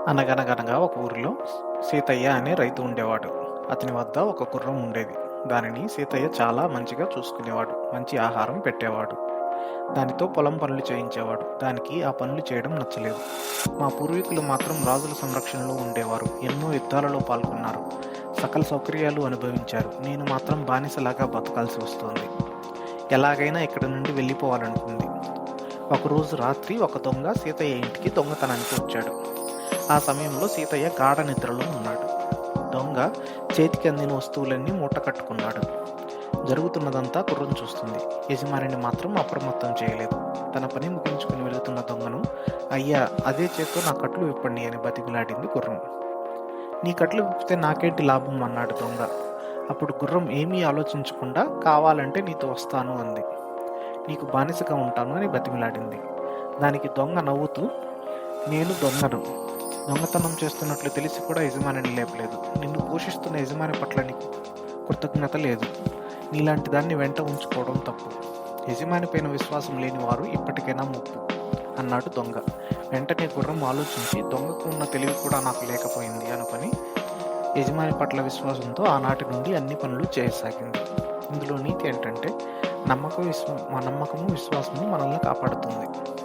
అనగనగనగా ఒక ఊరిలో సీతయ్య అనే రైతు ఉండేవాడు. అతని వద్ద ఒక గుర్రం ఉండేది. దానిని సీతయ్య చాలా మంచిగా చూసుకునేవాడు. మంచి ఆహారం పెట్టేవాడు. దానితో పొలం పనులు చేయించేవాడు. దానికి ఆ పనులు చేయడం నచ్చలేదు. మా పూర్వీకులు మాత్రం రాజుల సంరక్షణలో ఉండేవారు. ఎన్నో యుద్ధాలలో పాల్గొన్నారు. సకల సౌకర్యాలు అనుభవించారు. నేను మాత్రం బానిసలాగా బతకాల్సి వస్తోంది. ఎలాగైనా ఇక్కడి నుండి వెళ్ళిపోవాలనుకుంది. ఒకరోజు రాత్రి ఒక దొంగ సీతయ్య ఇంటికి దొంగతనానికి వచ్చాడు. ఆ సమయంలో సీతయ్య గాఢ నిద్రలో ఉన్నాడు. దొంగ చేతికి అందిన వస్తువులన్నీ మూట కట్టుకున్నాడు. జరుగుతున్నదంతా గుర్రం చూస్తుంది. యజమానిని మాత్రం అప్రమత్తం చేయలేదు. తన పని ముగించుకుని వెళుతున్న దొంగను, అయ్యా, అదే చేత్తో నా కట్లు విప్పండి అని బతిమిలాడింది గుర్రం. నీ కట్లు విప్పితే నాకేంటి లాభం అన్నాడు దొంగ. అప్పుడు గుర్రం ఏమీ ఆలోచించకుండా, కావాలంటే నీతో వస్తాను అంది. నీకు బానిసగా ఉంటాను అని బతిమిలాడింది. దానికి దొంగ నవ్వుతూ, నేను దొంగను. దొంగతనం చేస్తున్నట్లు తెలిసి కూడా యజమానిని లేపలేదు. నిన్ను పోషిస్తున్న యజమాని పట్ల నీకు కృతజ్ఞత లేదు. నీలాంటి దాన్ని వెంట ఉంచుకోవడం తప్పు. యజమాని పైన విశ్వాసం లేని వారు ఇప్పటికైనా ముప్పు అన్నాడు దొంగ. వెంటనే గుర్రం ఆలోచించి, దొంగకు ఉన్న తెలివి కూడా నాకు లేకపోయింది అనుకొని యజమాని పట్ల విశ్వాసంతో ఆనాటి నుండి అన్ని పనులు చేయసాగింది. ఇందులో నీతి ఏంటంటే నమ్మకము విశ్వాసము మనల్ని కాపాడుతుంది.